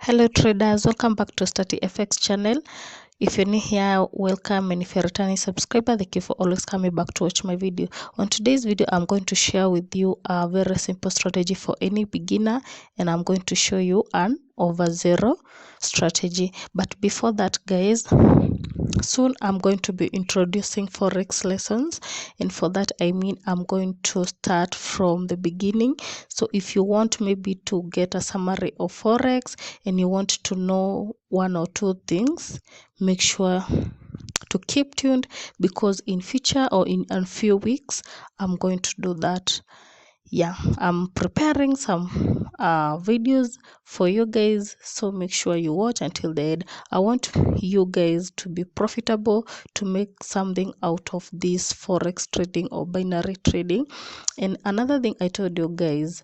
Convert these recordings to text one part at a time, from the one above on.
Hello traders, welcome back to Study FX channel. If you're new here, welcome, and if you're a returning subscriber, thank you for always coming back to watch my video. On today's video, I'm going to share with you a very simple strategy for any beginner, and I'm going to show you an over zero strategy. But before that, guys, soon I'm going to be introducing forex lessons, and for that I mean I'm going to start from the beginning. So if you want maybe to get a summary of forex and you want to know one or two things, make sure to keep tuned, because in future or in a few weeks I'm going to do that. Yeah, I'm preparing some videos for you guys, so make sure you watch until the end. I want you guys to be profitable, to make something out of this forex trading or binary trading. And another thing I told you guys,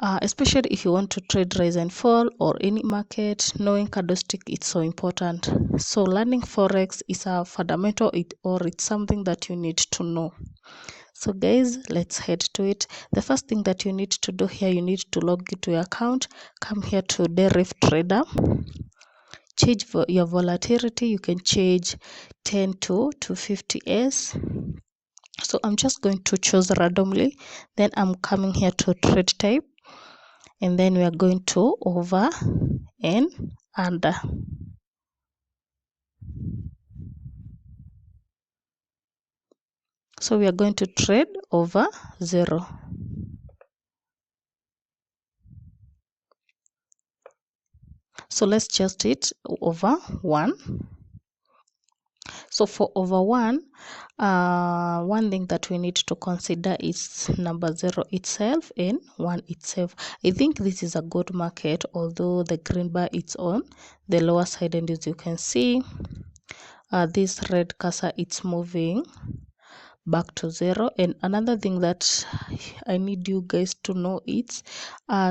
especially if you want to trade rise and fall or any market, knowing candlestick is so important. So learning forex is a fundamental, or it's something that you need to know. So guys, let's head to it. The first thing that you need to do here, you need to log into your account. Come here to Deriv Trader. Change your volatility. You can change 10 to 250s. So I'm just going to choose randomly. Then I'm coming here to trade type. And then we are going to over and under. So we are going to trade over zero. So let's just hit over 1. So for over 1, one thing that we need to consider is number 0 itself and 1 itself. I think this is a good market, although the green bar is on the lower side, and as you can see, this red cursor, it's moving back to 0. And another thing that I need you guys to know is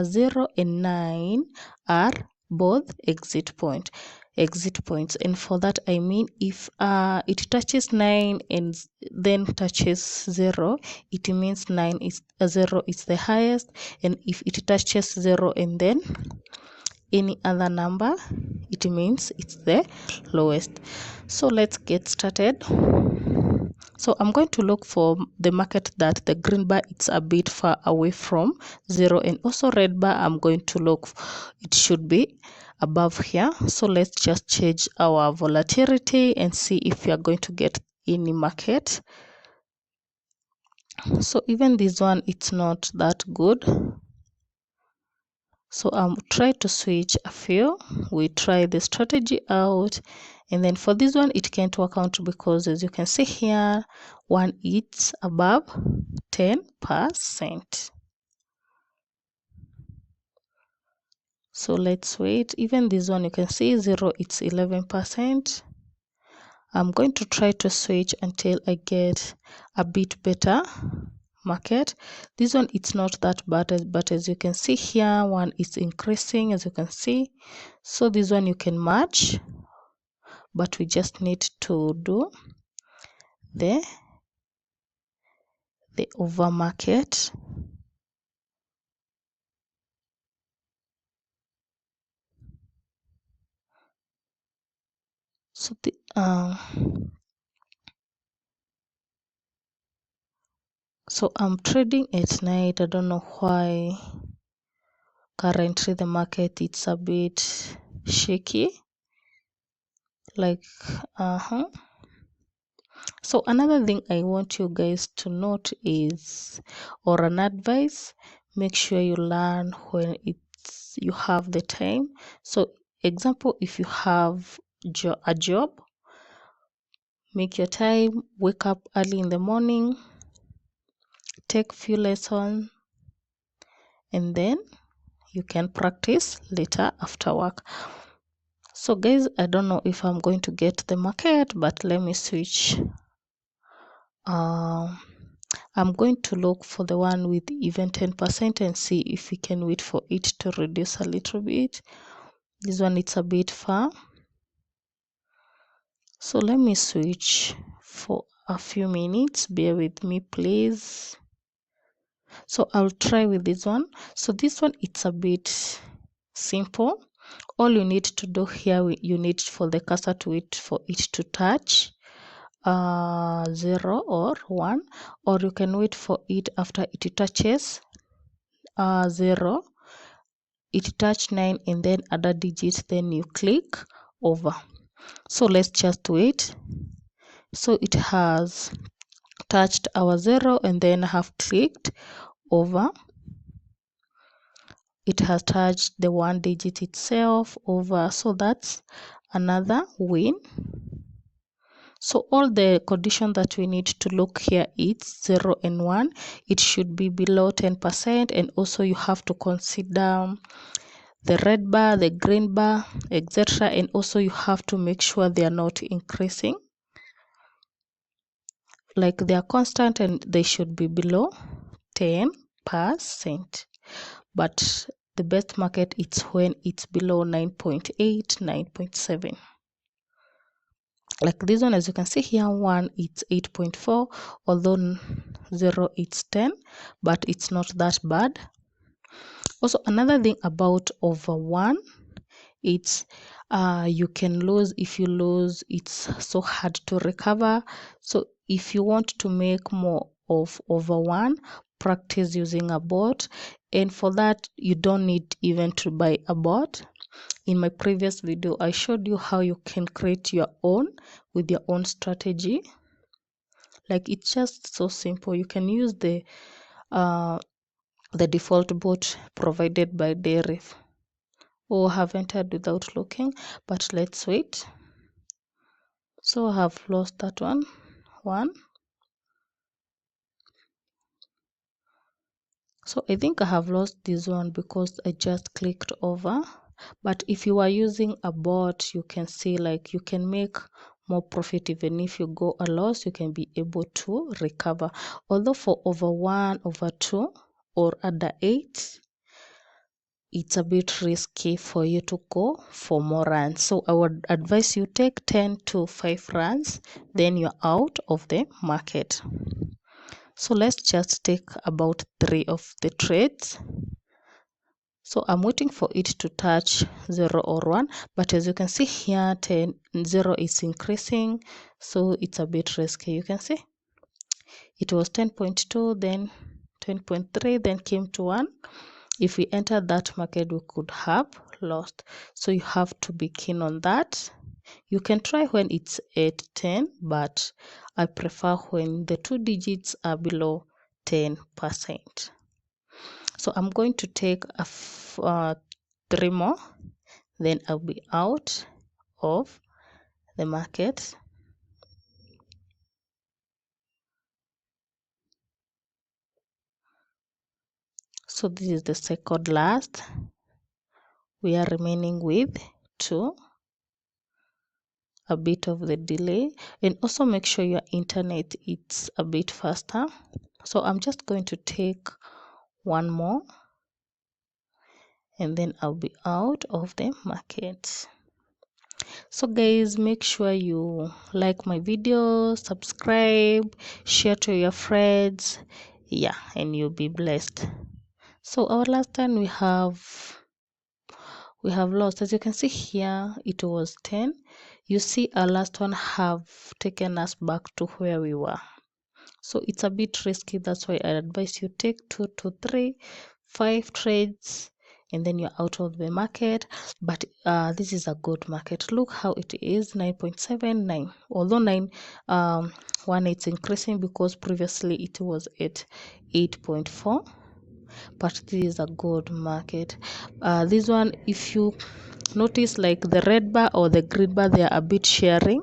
0 and 9 are both exit points. And for that I mean, if it touches 9 and then touches 0, it means 9 is 0 is the highest, and if it touches 0 and then any other number, it means it's the lowest. So let's get started. So I'm going to look for the market that the green bar it's a bit far away from 0, and also red bar I'm going to look, it should be above here. So let's just change our volatility and see if we are going to get any market. So even this one, it's not that good. So try to switch a few. We try the strategy out, and then for this one it can't work out because as you can see here, one it's above 10%. So let's wait. Even this one, you can see 0 it's 11%. I'm going to try to switch until I get a bit better market. This one, it's not that bad, but as you can see here, one is increasing, as you can see. So this one you can match, but we just need to do the over market. So the so I'm trading at night. I don't know why currently the market it's a bit shaky, like So another thing I want you guys to note is, or an advice, make sure you learn when you have the time. So example, if you have a job, make your time, wake up early in the morning, take few lessons, and then you can practice later after work. So guys, I don't know if I'm going to get the market, but let me switch. I'm going to look for the one with even 10% and see if we can wait for it to reduce a little bit. This one, it's a bit far. So let me switch for a few minutes. Bear with me, please. So I'll try with this one. So this one, it's a bit simple. All you need to do here, you need for the cursor to it for it to touch 0 or 1, or you can wait for it after it touches 0, it touch 9 and then other digits, then you click over. So let's just wait. So it has touched our 0 and then I have clicked over. It has touched the 1 digit itself over, so that's another win. So all the condition that we need to look here is 0 and 1. It should be below 10%, and also you have to consider the red bar, the green bar, etc. And also you have to make sure they are not increasing, like they are constant, and they should be below 10%. But the best market is when it's below 9.8, 9.7. Like this one, as you can see here, 1 it's 8.4, although 0 it's 10, but it's not that bad. Also, another thing about over 1, it's you can lose. If you lose, it's so hard to recover. So if you want to make more of over 1, practice using a bot, and for that you don't need even to buy a bot. In my previous video, I showed you how you can create your own with your own strategy. Like, it's just so simple. You can use the default bot provided by Derif. Oh, I have entered without looking, but let's wait. So I have lost that one. So I think I have lost this one because I just clicked over. But if you are using a bot, you can see, like, you can make more profit. Even if you go a loss, you can be able to recover. Although for over 1, over 2, or under 8, it's a bit risky for you to go for more runs. So I would advise you take 10 to 5 runs, then you're out of the market. So let's just take about 3 of the trades. So I'm waiting for it to touch 0 or 1, but as you can see here, 0 is increasing, so it's a bit risky. You can see it was 10.2, then 10.3, then came to 1. If we entered that market, we could have lost. So you have to be keen on that. You can try when it's 8, 10, but I prefer when the 2 digits are below 10%. So I'm going to take 3 more, then I'll be out of the market. So this is the second last. We are remaining with 2. A bit of the delay, and also make sure your internet it's a bit faster. So I'm just going to take 1 more, and then I'll be out of the market. So guys, make sure you like my video, subscribe, share to your friends, yeah, and you'll be blessed. So our last time we have lost, as you can see here, it was 10. You see our last one have taken us back to where we were. So it's a bit risky. That's why I advise you take 2 to 3, 5 trades, and then you're out of the market. But this is a good market. Look how it is, 9.79. Although 1 it's increasing because previously it was at 8.4. But this is a good market. This one, if you notice, like the red bar or the green bar, they are a bit sharing.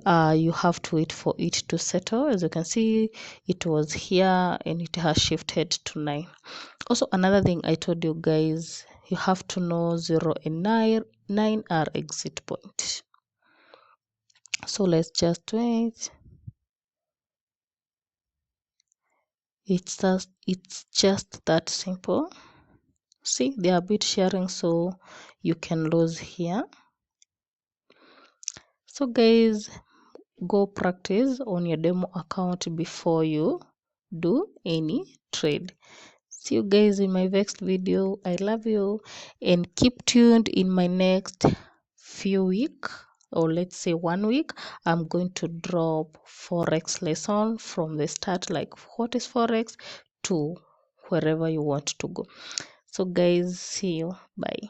You have to wait for it to settle. As you can see, it was here and it has shifted to 9. Also, another thing I told you guys, you have to know 0 and 9 are exit point. So let's just wait. It's just that simple. See, they are a bit sharing, so you can lose here. So guys, go practice on your demo account before you do any trade. See you guys in my next video. I love you, and keep tuned. In my next few week, or let's say 1 week, I'm going to drop forex lesson from the start, like what is forex, to wherever you want to go. So guys, see you. Bye.